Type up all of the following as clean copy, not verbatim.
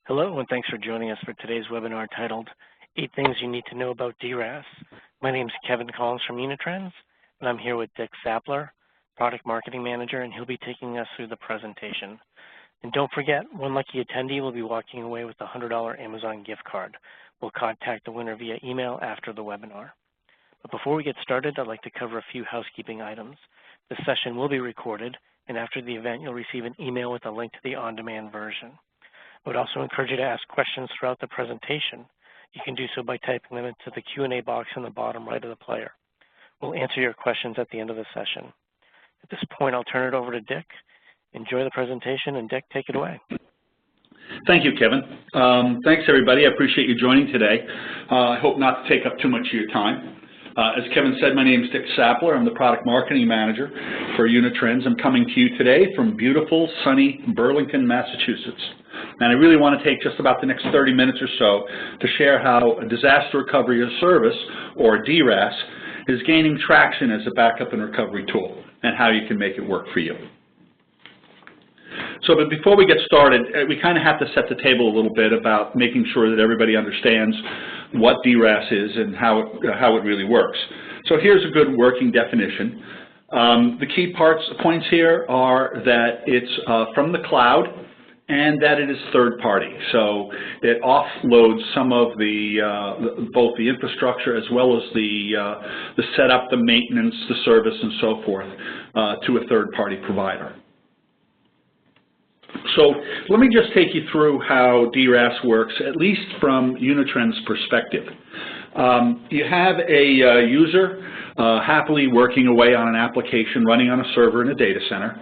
Hello, and thanks for joining us for today's webinar titled 8 Things You Need to Know About DRaaS. My name is Kevin Collins from Unitrends, and I'm here with Dick Sappler, Product Marketing Manager, and he'll be taking us through the presentation. And don't forget, one lucky attendee will be walking away with a $100 Amazon gift card. We'll contact the winner via email after the webinar. But before we get started, I'd like to cover a few housekeeping items. This session will be recorded, and after the event, you'll receive an email with a link to the on-demand version. I would also encourage you to ask questions throughout the presentation. You can do so by typing them into the Q&A box in the bottom right of the player. We'll answer your questions at the end of the session. At this point, I'll turn it over to Dick. Enjoy the presentation, and Dick, take it away. Thank you, Kevin. Thanks, everybody. I appreciate you joining today. I hope not to take up too much of your time. As Kevin said, my name is Dick Sappler. I'm the Product Marketing Manager for Unitrends. I'm coming to you today from beautiful, sunny Burlington, Massachusetts. And I really want to take just about the next 30 minutes or so to share how a disaster recovery as a service, or DRaaS, is gaining traction as a backup and recovery tool, and how you can make it work for you. So, but before we get started, we kind of have to set the table a little bit about making sure that everybody understands what DRaaS is and how it really works. So here's a good working definition. The key points here are that it's from the cloud and that it is third party. So it offloads some of the both the infrastructure as well as the setup, the maintenance, the service, and so forth to a third party provider. So let me just take you through how DRaaS works, at least from Unitrends' perspective. You have a user happily working away on an application running on a server in a data center,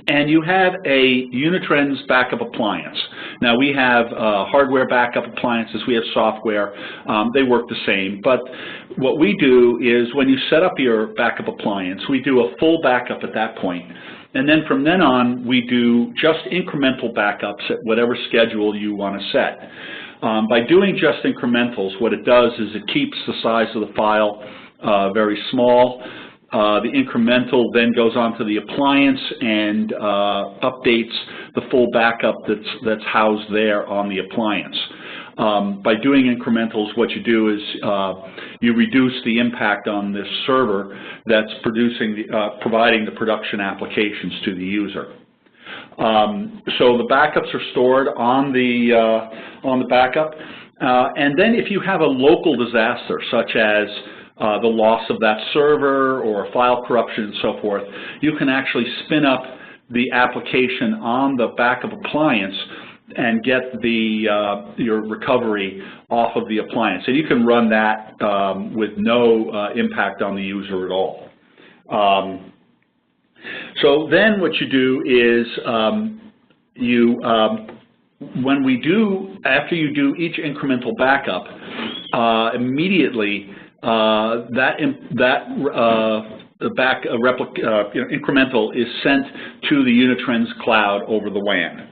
and you have a Unitrends backup appliance. Now, we have hardware backup appliances, we have software, they work the same, but what we do is when you set up your backup appliance, we do a full backup at that point. And then from then on, we do just incremental backups at whatever schedule you want to set. By doing just incrementals, what it does is it keeps the size of the file very small. The incremental then goes onto the appliance and updates the full backup that's housed there on the appliance. By doing incrementals, what you do is you reduce the impact on this server that's providing the production applications to the user. So the backups are stored on the backup, and then if you have a local disaster, such as the loss of that server or file corruption and so forth, you can actually spin up the application on the backup appliance and get your recovery off of the appliance. And you can run that with no impact on the user at all. So then what you do is after you do each incremental backup, immediately incremental is sent to the Unitrends cloud over the WAN.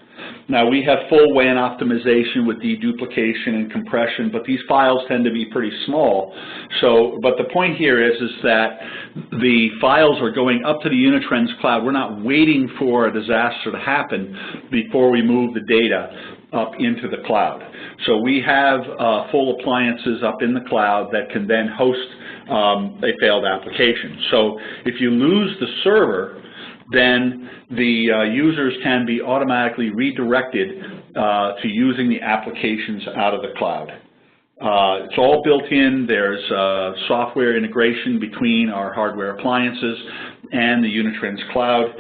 Now, we have full WAN optimization with deduplication and compression, but these files tend to be pretty small. So, but the point here is that the files are going up to the Unitrends cloud. We're not waiting for a disaster to happen before we move the data up into the cloud. So we have full appliances up in the cloud that can then host a failed application. So if you lose the server, then the users can be automatically redirected to using the applications out of the cloud. It's all built in. There's software integration between our hardware appliances and the Unitrends cloud.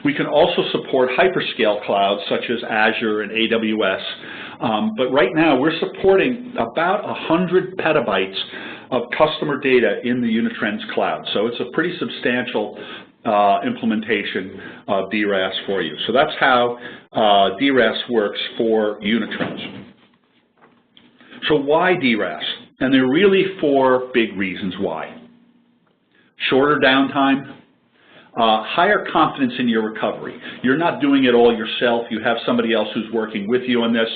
We can also support hyperscale clouds such as Azure and AWS, but right now we're supporting about 100 petabytes of customer data in the Unitrends cloud. So it's a pretty substantial implementation of DRaaS for you. So that's how DRaaS works for Unitrends. So why DRaaS? And there are really 4 big reasons why. Shorter downtime, higher confidence in your recovery. You're not doing it all yourself. You have somebody else who's working with you on this,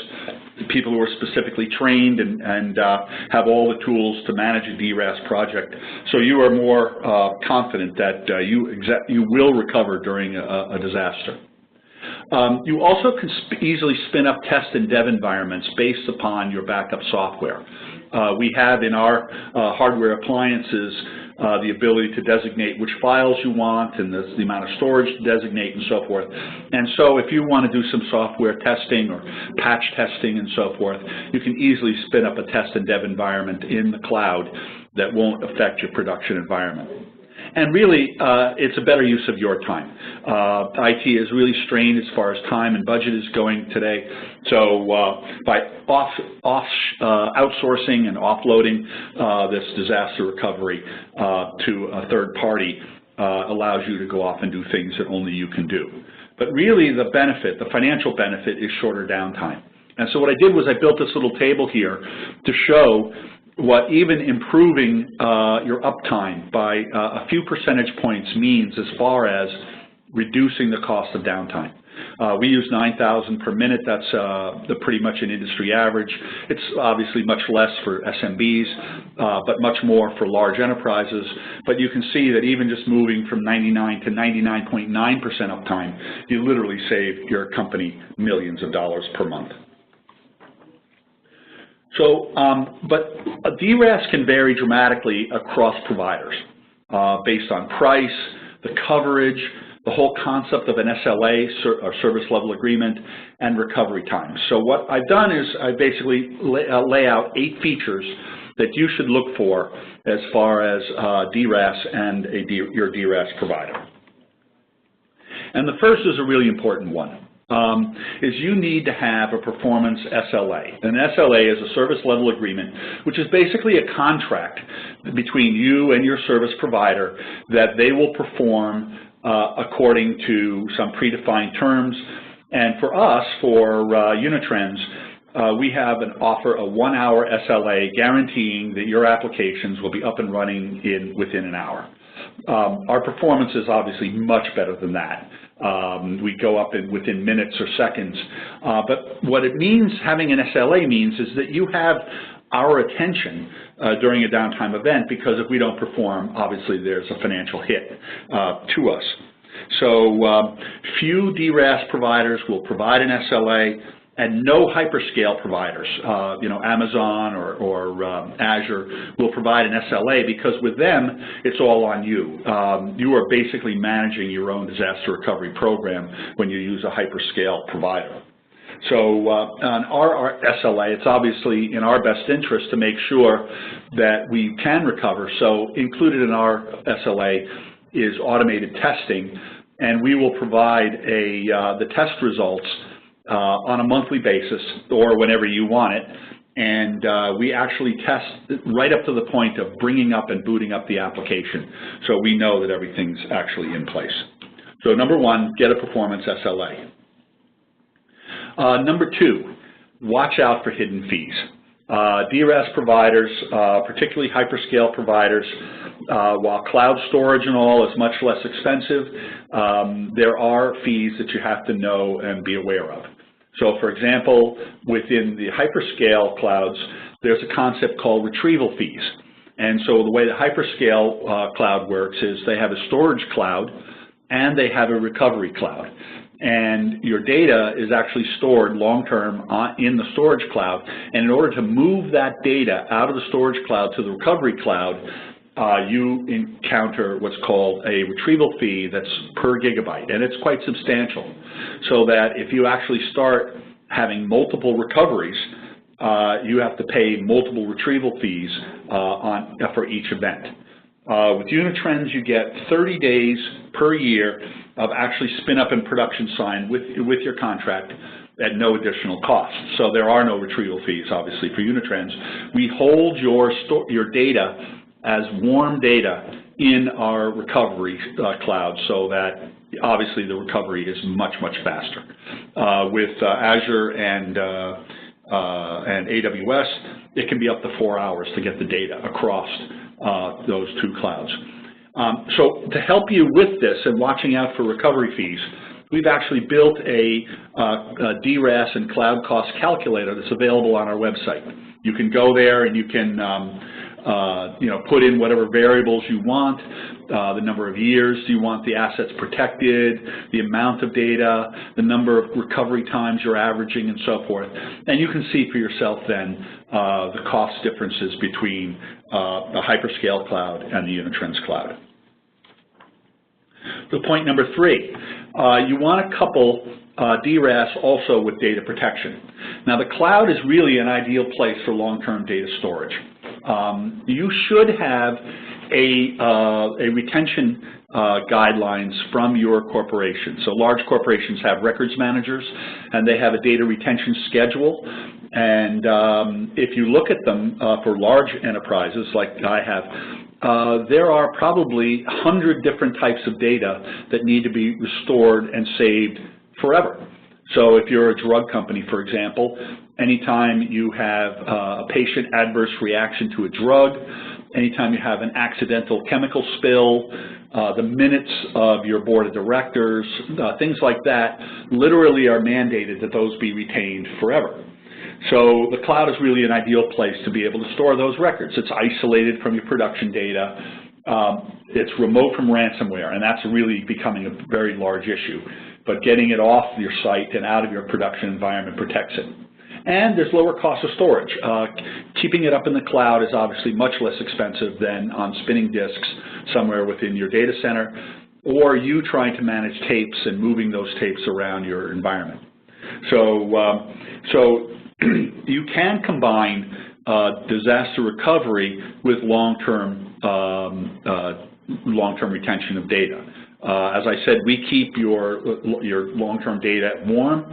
people who are specifically trained and have all the tools to manage a DRaaS project. So you are more confident that you will recover during a disaster. You also can easily spin up test and dev environments based upon your backup software. We have in our hardware appliances the ability to designate which files you want and the amount of storage to designate and so forth. And so if you want to do some software testing or patch testing and so forth, you can easily spin up a test and dev environment in the cloud that won't affect your production environment. And really, it's a better use of your time. IT is really strained as far as time and budget is going today. So by outsourcing and offloading this disaster recovery to a third party allows you to go off and do things that only you can do. But really, the benefit, the financial benefit, is shorter downtime. And so what I did was I built this little table here to show what even improving your uptime by a few percentage points means as far as reducing the cost of downtime. We use 9,000 per minute. That's pretty much an industry average. It's obviously much less for SMBs, but much more for large enterprises. But you can see that even just moving from 99 to 99.9% uptime, you literally save your company millions of dollars per month. So, but a DRaaS can vary dramatically across providers based on price, the coverage, the whole concept of an SLA, or service level agreement, and recovery time. So what I've done is I basically lay out 8 features that you should look for as far as DRaaS and your DRaaS provider. And the first is a really important one. Is you need to have a performance SLA. An SLA is a service level agreement, which is basically a contract between you and your service provider that they will perform according to some predefined terms. And for us, for Unitrends, we have an offer a 1-hour SLA guaranteeing that your applications will be up and running within an hour. Our performance is obviously much better than that. We go up within minutes or seconds. But what it means, having an SLA means, is that you have our attention during a downtime event, because if we don't perform, obviously there's a financial hit to us. So few DRaaS providers will provide an SLA, and no hyperscale providers, Amazon or Azure, will provide an SLA, because with them, it's all on you. You are basically managing your own disaster recovery program when you use a hyperscale provider. So on our SLA, it's obviously in our best interest to make sure that we can recover. So included in our SLA is automated testing, and we will provide the test results on a monthly basis or whenever you want it, and we actually test right up to the point of bringing up and booting up the application, so we know that everything's actually in place. So number 1, get a performance SLA. Number 2, watch out for hidden fees. DRaaS providers, particularly hyperscale providers, while cloud storage and all is much less expensive, there are fees that you have to know and be aware of. So, for example, within the hyperscale clouds, there's a concept called retrieval fees. And so the way the hyperscale cloud works is they have a storage cloud and they have a recovery cloud. And your data is actually stored long-term in the storage cloud. And in order to move that data out of the storage cloud to the recovery cloud, you encounter what's called a retrieval fee that's per gigabyte, and it's quite substantial. So that if you actually start having multiple recoveries, you have to pay multiple retrieval fees for each event. With Unitrends, you get 30 days per year of actually spin up and production sign with your contract at no additional cost. So there are no retrieval fees, obviously, for Unitrends. We hold your data as warm data in our recovery cloud, so that obviously the recovery is much, much faster. With Azure and AWS, it can be up to 4 hours to get the data across those 2 clouds. So to help you with this and watching out for recovery fees, we've actually built a DRaaS and cloud cost calculator that's available on our website. You can go there and you can put in whatever variables you want, the number of years you want the assets protected, the amount of data, the number of recovery times you're averaging, and so forth. And you can see for yourself then the cost differences between the hyperscale cloud and the Unitrends cloud. So point number 3, you want to couple DRaaS also with data protection. Now the cloud is really an ideal place for long-term data storage. You should have a retention guidelines from your corporation. So large corporations have records managers, and they have a data retention schedule. And if you look at them for large enterprises like I have, there are probably 100 different types of data that need to be restored and saved forever. So if you're a drug company, for example, anytime you have a patient adverse reaction to a drug, anytime you have an accidental chemical spill, the minutes of your board of directors, things like that, literally are mandated that those be retained forever. So the cloud is really an ideal place to be able to store those records. It's isolated from your production data. It's remote from ransomware, and that's really becoming a very large issue. But getting it off your site and out of your production environment protects it. And there's lower cost of storage. Keeping it up in the cloud is obviously much less expensive than on spinning disks somewhere within your data center, or you trying to manage tapes and moving those tapes around your environment. So you can combine disaster recovery with long-term retention of data. As I said, we keep your long-term data warm,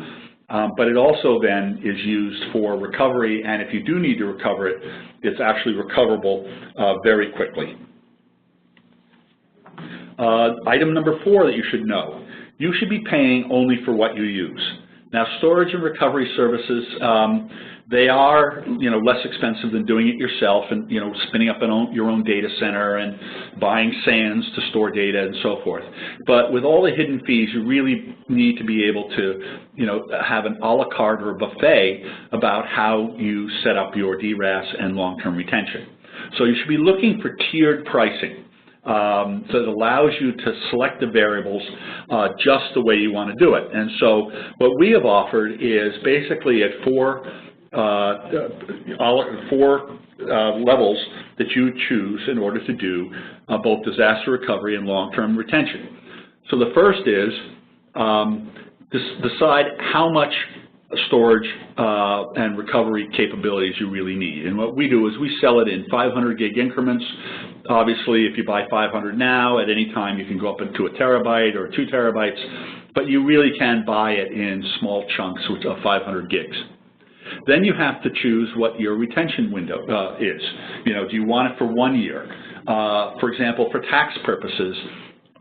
but it also then is used for recovery, and if you do need to recover it, it's actually recoverable very quickly. Item number 4 that you should know, you should be paying only for what you use. Now, storage and recovery services, they are, less expensive than doing it yourself and, spinning up your own data center and buying SANs to store data and so forth. But with all the hidden fees, you really need to be able to, have an a la carte or a buffet about how you set up your DRaaS and long-term retention. So you should be looking for tiered pricing. So it allows you to select the variables just the way you want to do it. And so what we have offered is basically at four levels that you choose in order to do both disaster recovery and long-term retention. So the first is decide how much storage and recovery capabilities you really need. And what we do is we sell it in 500 gig increments. Obviously, if you buy 500 now, at any time you can go up into a terabyte or 2 terabytes, but you really can buy it in small chunks of 500 gigs. Then you have to choose what your retention window is. Do you want it for 1 year? For example, for tax purposes,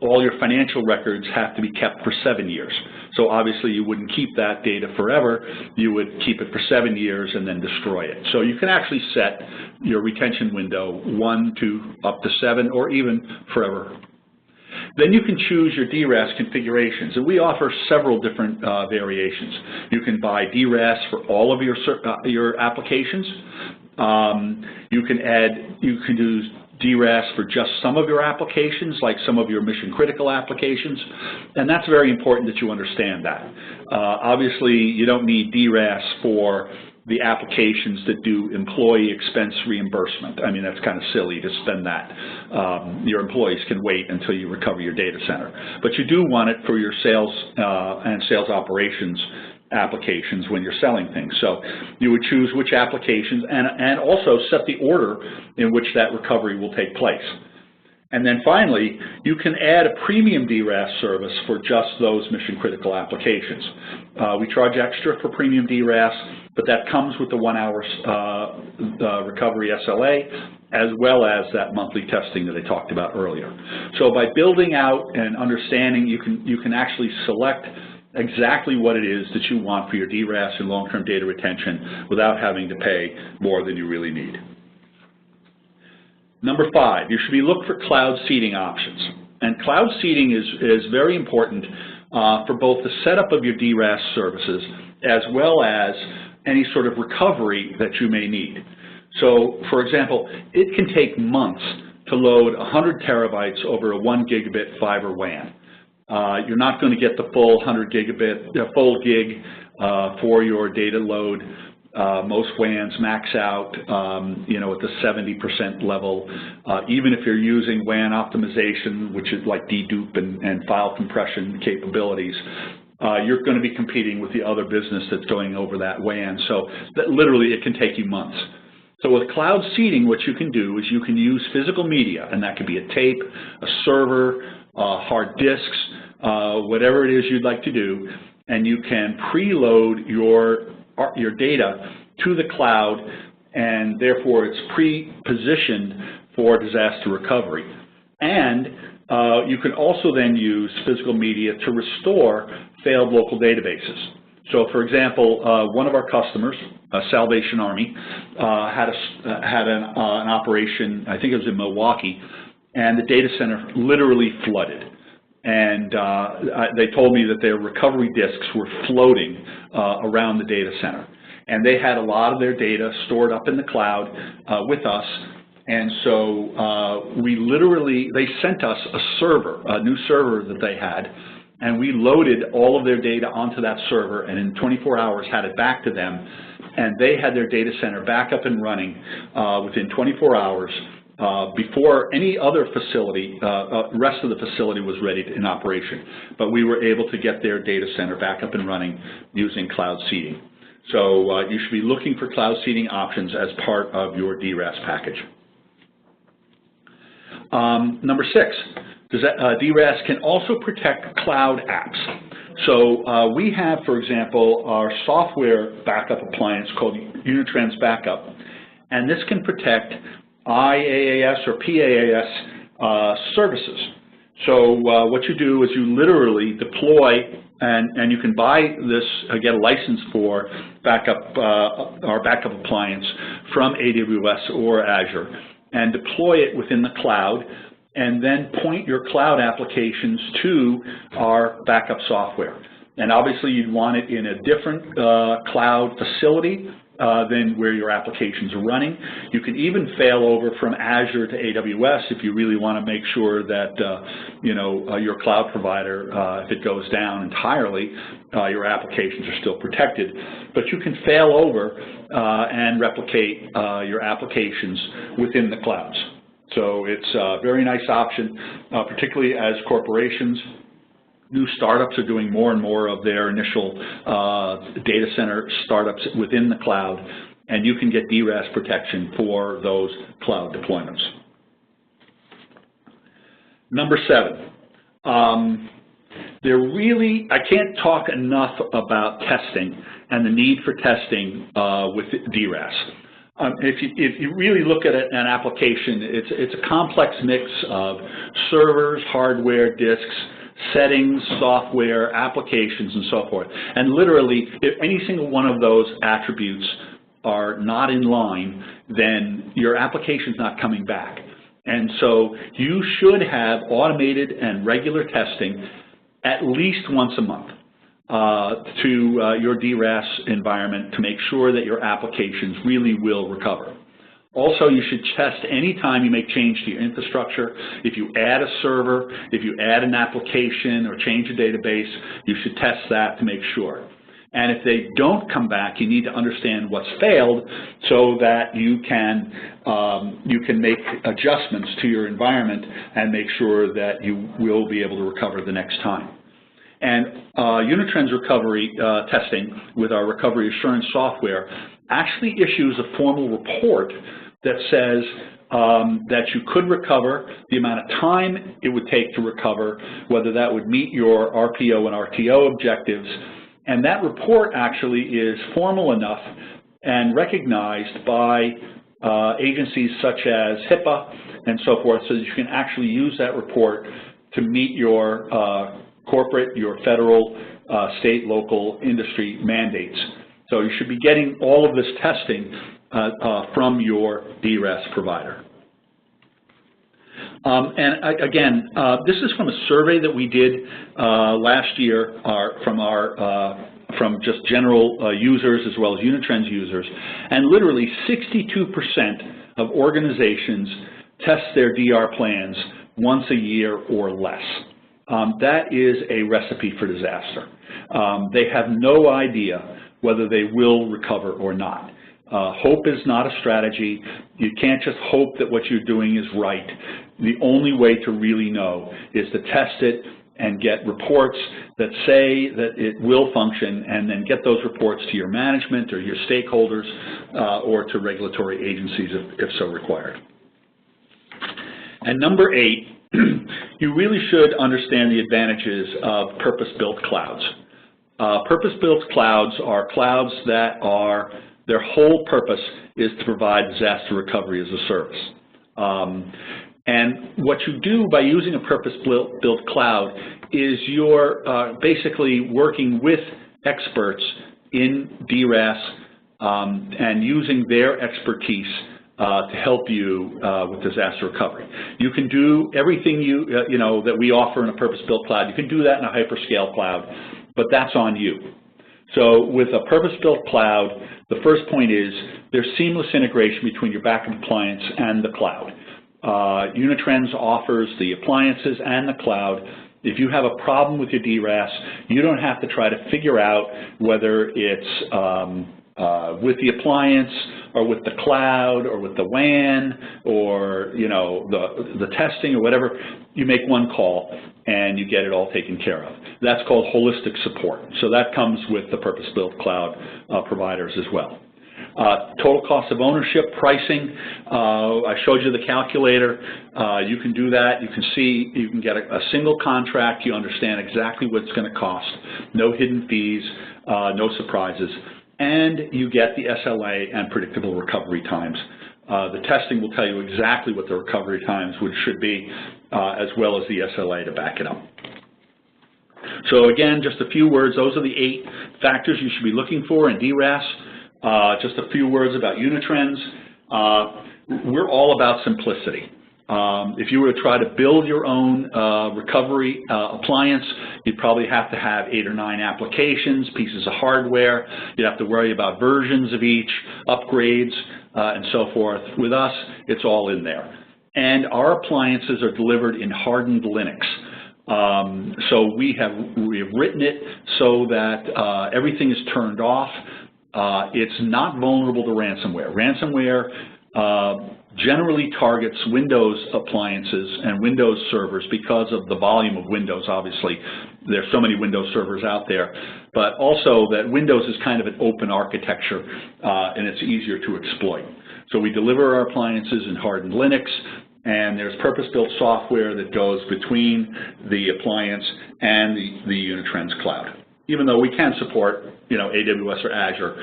all your financial records have to be kept for 7 years. So obviously you wouldn't keep that data forever. You would keep it for 7 years and then destroy it. So you can actually set your retention window 1 to up to 7 or even forever. Then you can choose your DRaaS configurations, and we offer several different variations. You can buy DRaaS for all of your applications. You can do DRaaS for just some of your applications, like some of your mission-critical applications, and that's very important that you understand that. Obviously, you don't need DRaaS for the applications that do employee expense reimbursement. I mean, that's kind of silly to spend that. Your employees can wait until you recover your data center. But you do want it for your sales and sales operations applications when you're selling things. So you would choose which applications and also set the order in which that recovery will take place. And then finally, you can add a premium DRaaS service for just those mission-critical applications. We charge extra for premium DRaaS, but that comes with the 1 hour recovery SLA, as well as that monthly testing that I talked about earlier. So by building out and understanding, you can actually select exactly what it is that you want for your DRaaS and long-term data retention without having to pay more than you really need. Number 5, you should be looking for cloud seeding options. And cloud seeding is very important for both the setup of your DRaaS services as well as any sort of recovery that you may need. So, for example, it can take months to load 100 terabytes over a 1 gigabit fiber WAN. You're not going to get the full 100 gigabit, full gig for your data load. Most WANs max out, you know, at the 70% level. Even if you're using WAN optimization, which is like dedupe and file compression capabilities, you're going to be competing with the other business that's going over that WAN. So that literally it can take you months. So with cloud seeding, what you can do is you can use physical media, and that could be a tape, a server, hard disks, whatever it is you'd like to do, and you can preload your data to the cloud, and therefore it's pre-positioned for disaster recovery. And you can also then use physical media to restore failed local databases. So, for example, one of our customers, Salvation Army, had an operation, I think it was in Milwaukee, and the data center literally flooded. And they told me that their recovery disks were floating around the data center. And they had a lot of their data stored up in the cloud with us. And so they sent us a server, a new server that they had, and we loaded all of their data onto that server, and in 24 hours had it back to them. And they had their data center back up and running within 24 hours before any other facility, rest of the facility was ready in operation. But we were able to get their data center back up and running using cloud seeding. So you should be looking for cloud seeding options as part of your DRaaS package. Number 6, DRaaS can also protect cloud apps. So we have, for example, our software backup appliance called Unitrends Backup, and this can protect IaaS or PaaS services. So what you do is you literally deploy, and you can buy this, get a license for backup, our backup appliance from AWS or Azure, and deploy it within the cloud, and then point your cloud applications to our backup software. And obviously you'd want it in a different cloud facility than where your applications are running. You can even fail over from Azure to AWS if you really want to make sure that your cloud provider, if it goes down entirely, your applications are still protected. But you can fail over and replicate your applications within the clouds. So it's a very nice option, particularly as corporations. New startups are doing more and more of their initial data center startups within the cloud, and you can get DRaaS protection for those cloud deployments. Number 7, I can't talk enough about testing and the need for testing with DRaaS. If you really look at an application, it's a complex mix of servers, hardware, disks, settings, software, applications, and so forth. And literally, if any single one of those attributes are not in line, then your application's not coming back. And so you should have automated and regular testing at least once a month to your DRaaS environment to make sure that your applications really will recover. Also, you should test any time you make change to your infrastructure. If you add a server, if you add an application or change a database, you should test that to make sure. And if they don't come back, you need to understand what's failed so that you can make adjustments to your environment and make sure that you will be able to recover the next time. And Unitrends recovery testing with our recovery assurance software actually issues a formal report that says that you could recover, the amount of time it would take to recover, whether that would meet your RPO and RTO objectives. And that report actually is formal enough and recognized by agencies such as HIPAA and so forth, so that you can actually use that report to meet your corporate, your federal, state, local, industry mandates. So you should be getting all of this testing from your DRaaS provider. And again, this is from a survey that we did last year from our from just general users as well as Unitrends users, and literally 62% of organizations test their DR plans once a year or less. That is a recipe for disaster. They have no idea whether they will recover or not. Hope is not a strategy. You can't just hope that what you're doing is right. The only way to really know is to test it and get reports that say that it will function, and then get those reports to your management or your stakeholders or to regulatory agencies if so required. And number 8, you really should understand the advantages of purpose-built clouds. Purpose-built clouds are clouds that are, their whole purpose is to provide disaster recovery as a service. And what you do by using a purpose-built cloud is you're basically working with experts in DRaaS and using their expertise to help you with disaster recovery. You can do everything that we offer in a purpose-built cloud. You can do that in a hyperscale cloud, but that's on you. So with a purpose-built cloud, the first point is there's seamless integration between your backup appliance and the cloud. Unitrends offers the appliances and the cloud. If you have a problem with your DRaaS, you don't have to try to figure out whether it's with the appliance or with the cloud or with the WAN or the testing or whatever. You make one call and you get it all taken care of. That's called holistic support. So that comes with the purpose-built cloud providers as well. Total cost of ownership, pricing, I showed you the calculator. You can do that. You can see, you can get a single contract. You understand exactly what it's going to cost. No hidden fees, no surprises. And you get the SLA and predictable recovery times. The testing will tell you exactly what the recovery times should be, as well as the SLA to back it up. So again, just a few words. Those are the 8 factors you should be looking for in DRaaS. Just a few words about Unitrends. We're all about simplicity. If you were to try to build your own recovery appliance, you'd probably have to have 8 or 9 applications, pieces of hardware. You'd have to worry about versions of each, upgrades, and so forth. With us, it's all in there. And our appliances are delivered in hardened Linux. So we have written it so that everything is turned off. It's not vulnerable to ransomware. Ransomware generally targets Windows appliances and Windows servers because of the volume of Windows, obviously. There's so many Windows servers out there, but also that Windows is kind of an open architecture and it's easier to exploit. So we deliver our appliances in hardened Linux, and there's purpose-built software that goes between the appliance and the Unitrends cloud. Even though we can support, AWS or Azure,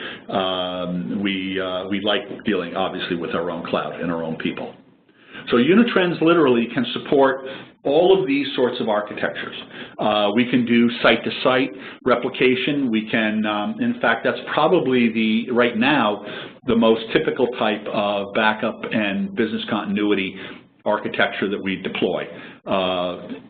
we like dealing, obviously, with our own cloud and our own people. So Unitrends literally can support all of these sorts of architectures. We can do site-to-site replication. We can, in fact, that's probably right now, the most typical type of backup and business continuity architecture that we deploy.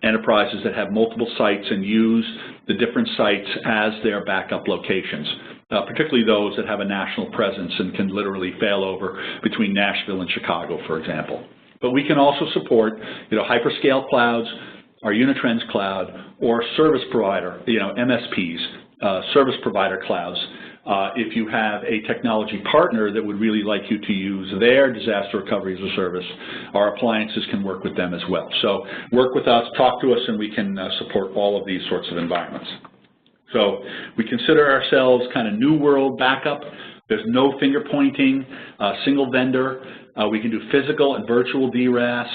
Enterprises that have multiple sites and use the different sites as their backup locations, particularly those that have a national presence and can literally fail over between Nashville and Chicago, for example. But we can also support, hyperscale clouds, our Unitrends cloud, or service provider, MSPs, service provider clouds. If you have a technology partner that would really like you to use their disaster recovery as a service, our appliances can work with them as well. So work with us, talk to us, and we can support all of these sorts of environments. So we consider ourselves kind of new world backup. There's no finger pointing, single vendor. We can do physical and virtual DRaaS.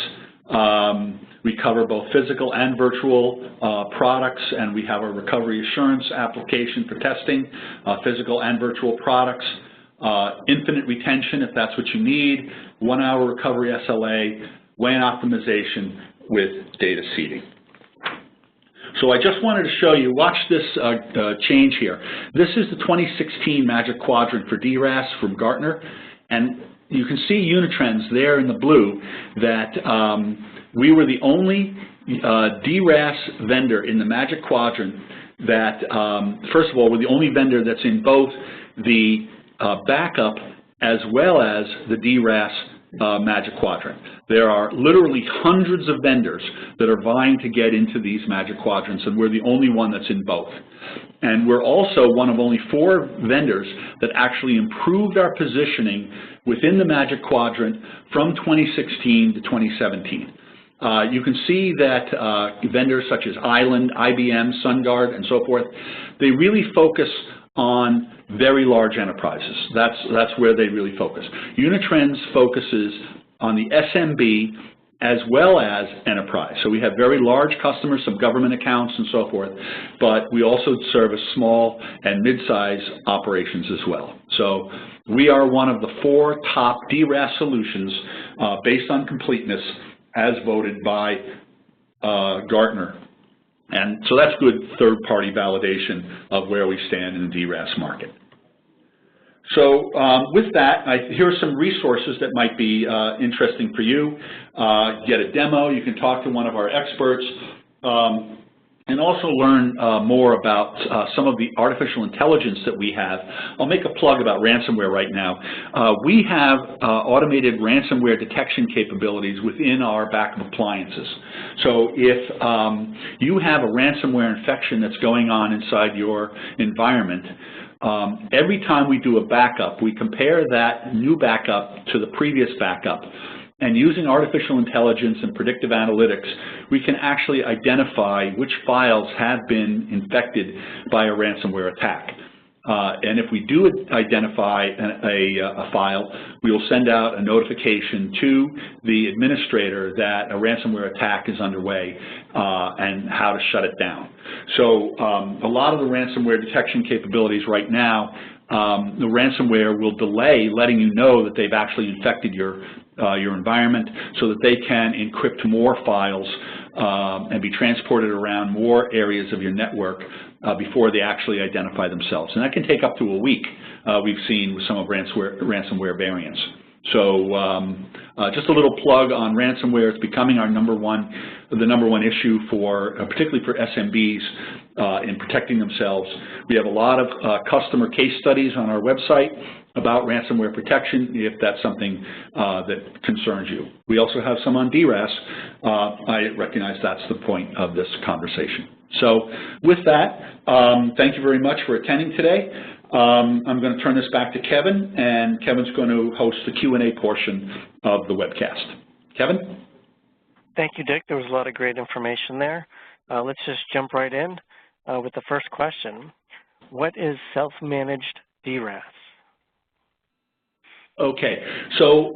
We cover both physical and virtual products, and we have a recovery assurance application for testing physical and virtual products. Infinite retention, if that's what you need. 1-hour recovery SLA, WAN optimization with data seeding. So I just wanted to show you, watch this change here. This is the 2016 Magic Quadrant for DRaaS from Gartner, and you can see Unitrends there in the blue that we were the only DRaaS vendor in the Magic Quadrant that, first of all, we're the only vendor that's in both the backup as well as the DRaaS Magic Quadrant. There are literally hundreds of vendors that are vying to get into these Magic Quadrants, and we're the only one that's in both. And we're also one of only 4 vendors that actually improved our positioning within the Magic Quadrant from 2016 to 2017. You can see that vendors such as Island, IBM, SunGard, and so forth, they really focus on very large enterprises. That's where they really focus. Unitrends focuses on the SMB as well as enterprise. So we have very large customers, some government accounts and so forth, but we also service small and mid-size operations as well. So we are one of the 4 top DRaaS solutions based on completeness as voted by Gartner. And so that's good third-party validation of where we stand in the DRaaS market. So with that, here are some resources that might be interesting for you. Get a demo, you can talk to one of our experts, and also learn more about some of the artificial intelligence that we have. I'll make a plug about ransomware right now. We have automated ransomware detection capabilities within our backup appliances. So if you have a ransomware infection that's going on inside your environment, every time we do a backup, we compare that new backup to the previous backup. And using artificial intelligence and predictive analytics, we can actually identify which files have been infected by a ransomware attack. And if we do identify a file, we will send out a notification to the administrator that a ransomware attack is underway and how to shut it down. So a lot of the ransomware detection capabilities right now, the ransomware will delay letting you know that they've actually infected your environment so that they can encrypt more files and be transported around more areas of your network before they actually identify themselves. And that can take up to a week, we've seen with some of ransomware variants. So just a little plug on ransomware. It's becoming the number one issue for, particularly for SMBs in protecting themselves. We have a lot of customer case studies on our website about ransomware protection, if that's something that concerns you. We also have some on DRaaS. I recognize that's the point of this conversation. So with that, thank you very much for attending today. I'm going to turn this back to Kevin, and Kevin's going to host the Q&A portion of the webcast. Kevin? Thank you, Dick. There was a lot of great information there. Let's just jump right in with the first question. What is self-managed DRaaS? Okay, so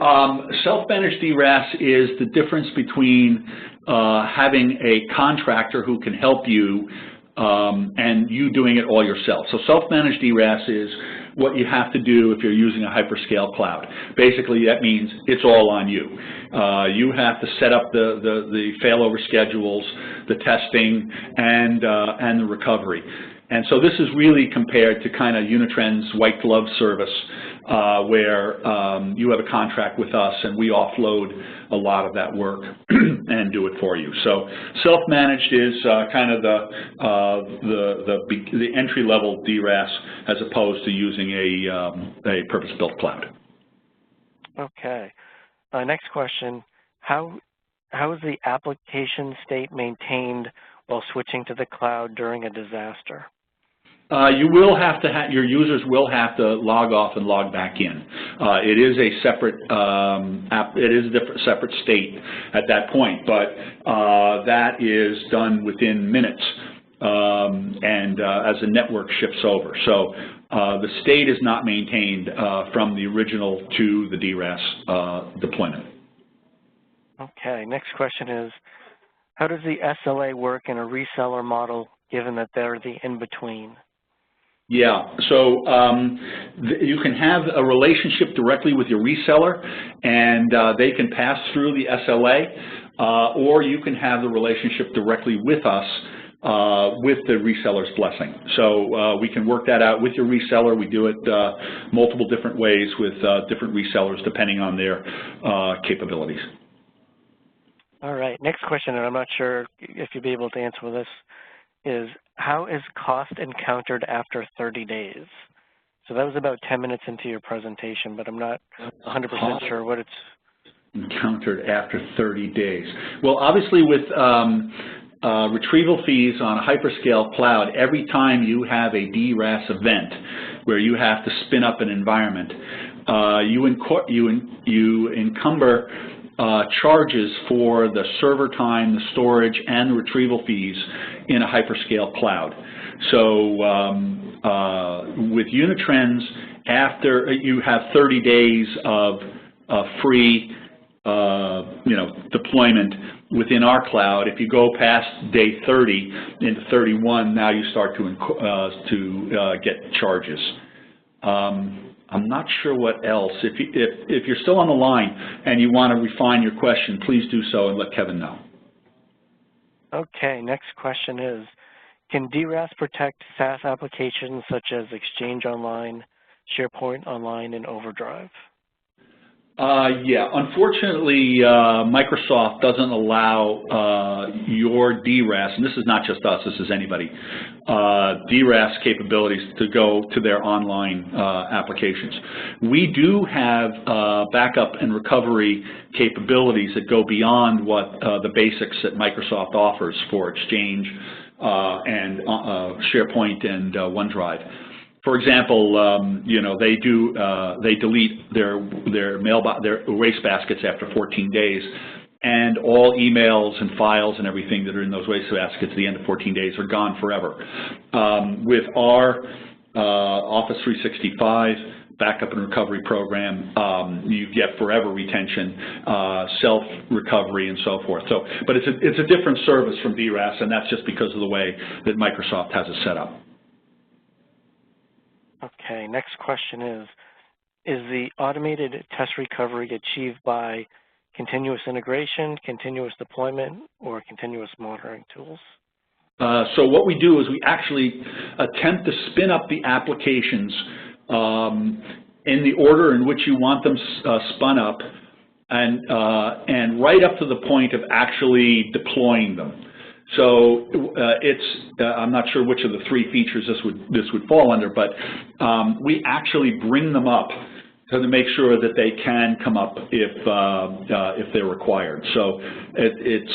self-managed DRaaS is the difference between having a contractor who can help you and you doing it all yourself. So self-managed DRaaS is what you have to do if you're using a hyperscale cloud. Basically, that means it's all on you. You have to set up the failover schedules, the testing, and the recovery. And so this is really compared to kind of Unitrends' white glove service, where you have a contract with us and we offload a lot of that work and do it for you. So self-managed is kind of the entry-level DRaaS as opposed to using a purpose-built cloud. Okay. Next question. How is the application state maintained while switching to the cloud during a disaster? You will have to your users will have to log off and log back in. It is a separate separate state at that point, but that is done within minutes and as the network shifts over. So the state is not maintained from the original to the DRaaS deployment. Okay. Next question is, how does the SLA work in a reseller model, given that they're the in-between? Yeah, so you can have a relationship directly with your reseller, and they can pass through the SLA, or you can have the relationship directly with us with the reseller's blessing. So we can work that out with your reseller. We do it multiple different ways with different resellers depending on their capabilities. All right, next question, and I'm not sure if you'll be able to answer this, is How is cost encountered after 30 days? So that was about 10 minutes into your presentation, but I'm not 100% sure what it's encountered after 30 days. Well, obviously with retrieval fees on a hyperscale cloud, every time you have a DRaaS event where you have to spin up an environment, you encumber charges for the server time, the storage, and the retrieval fees in a hyperscale cloud. So with Unitrends, after you have 30 days of free deployment within our cloud, if you go past day 30 into 31, now you start to get charges. I'm not sure what else. If you're still on the line and you want to refine your question, please do so and let Kevin know. Okay, next question is, can DRaaS protect SaaS applications such as Exchange Online, SharePoint Online, and OverDrive? Yeah, unfortunately, Microsoft doesn't allow your DRaaS, and this is not just us, this is anybody, DRaaS capabilities to go to their online applications. We do have backup and recovery capabilities that go beyond what the basics that Microsoft offers for Exchange and SharePoint and OneDrive. For example, they delete their wastebaskets after 14 days, and all emails and files and everything that are in those wastebaskets at the end of 14 days are gone forever. With our Office 365 backup and recovery program, you get forever retention, self-recovery, and so forth. So, but it's a different service from DRaaS, and that's just because of the way that Microsoft has it set up. Okay, next question is the automated test recovery achieved by continuous integration, continuous deployment, or continuous monitoring tools? So what we do is we actually attempt to spin up the applications in the order in which you want them spun up, and right up to the point of actually deploying them. So I'm not sure which of the three features this would fall under, but we actually bring them up to make sure that they can come up if they're required. So it's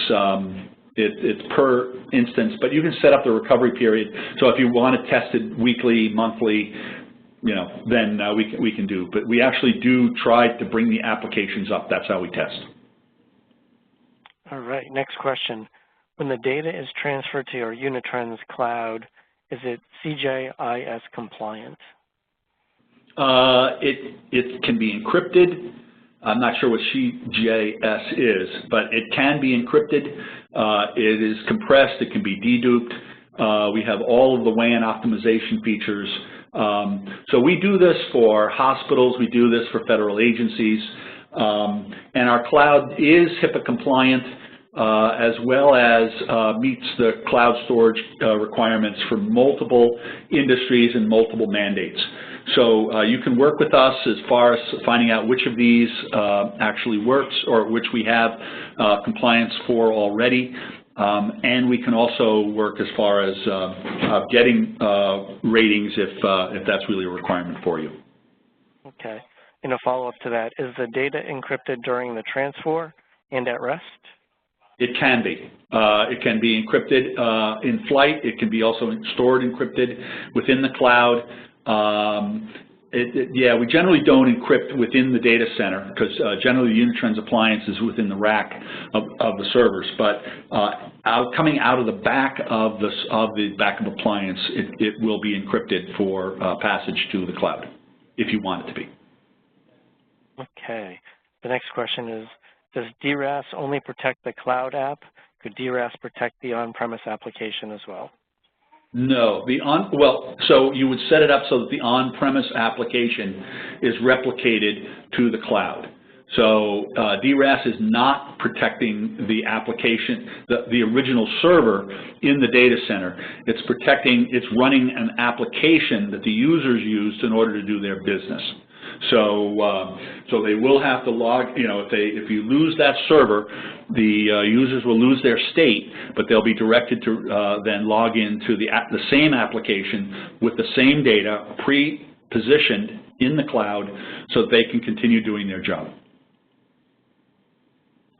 per instance, but you can set up the recovery period. So if you want to test it weekly, monthly, then we can do. But we actually do try to bring the applications up. That's how we test. All right. Next question. When the data is transferred to your Unitrends cloud, is it CJIS compliant? It can be encrypted. I'm not sure what CJIS is, but it can be encrypted. It is compressed. It can be deduped. We have all of the WAN optimization features. So we do this for hospitals. We do this for federal agencies. And our cloud is HIPAA compliant, as well as meets the cloud storage requirements for multiple industries and multiple mandates. So you can work with us as far as finding out which of these actually works or which we have compliance for already. And we can also work as far as getting ratings if that's really a requirement for you. Okay. And a follow-up to that, is the data encrypted during the transfer and at rest? It can be. It can be encrypted in flight. It can be also stored encrypted within the cloud. Yeah, we generally don't encrypt within the data center because generally the Unitrends appliance is within the rack of the servers. But coming out of the back of the backup appliance, it will be encrypted for passage to the cloud if you want it to be. Okay. The next question is, does DRaaS only protect the cloud app? Could DRaaS protect the on-premise application as well? No. So you would set it up so that the on-premise application is replicated to the cloud. So DRaaS is not protecting the application, the original server in the data center. It's running an application that the users used in order to do their business. So they will have to log, if you lose that server, the users will lose their state, but they'll be directed to then log into the same application with the same data pre-positioned in the cloud so that they can continue doing their job.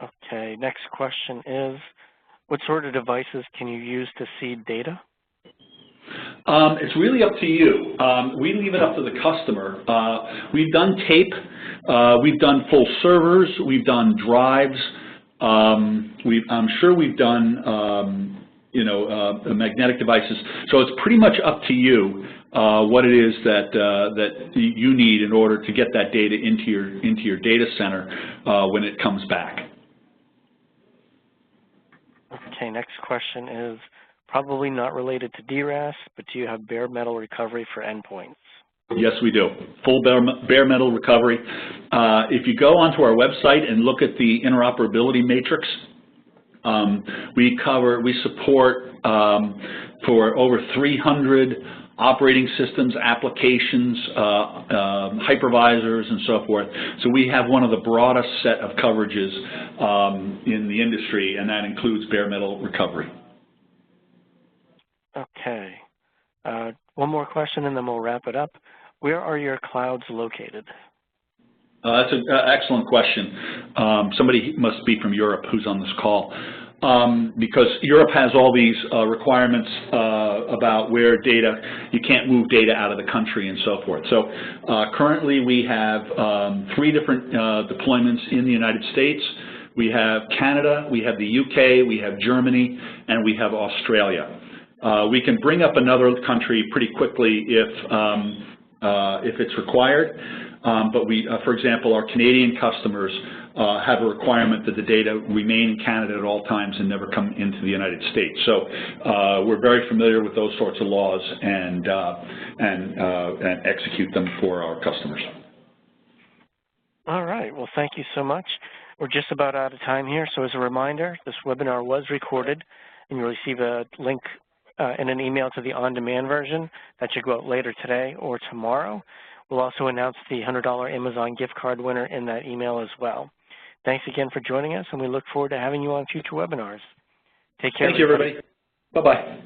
Okay, next question is, what sort of devices can you use to seed data? It's really up to you. We leave it up to the customer. We've done tape, we've done full servers, we've done drives. I'm sure we've done, magnetic devices. So it's pretty much up to you what it is that you need in order to get that data into your data center when it comes back. Okay, next question is probably not related to DRaaS, but do you have bare metal recovery for endpoints? Yes, we do. Full bare metal recovery. If you go onto our website and look at the interoperability matrix, we support for over 300 operating systems, applications, hypervisors, and so forth. So we have one of the broadest set of coverages in the industry, and that includes bare metal recovery. Okay. One more question, and then we'll wrap it up. Where are your clouds located? That's an excellent question. Somebody must be from Europe who's on this call. Because Europe has all these requirements about where you can't move data out of the country and so forth. So currently we have 3 different deployments in the United States. We have Canada, we have the UK, we have Germany, and we have Australia. We can bring up another country pretty quickly if it's required. But we, for example, our Canadian customers have a requirement that the data remain in Canada at all times and never come into the United States. So we're very familiar with those sorts of laws and execute them for our customers. All right. Well, thank you so much. We're just about out of time here. So as a reminder, this webinar was recorded, and you'll receive a link in an email to the on-demand version that should go out later today or tomorrow. We'll also announce the $100 Amazon gift card winner in that email as well. Thanks again for joining us, and we look forward to having you on future webinars. Take care. Thank you, everybody. Bye-bye.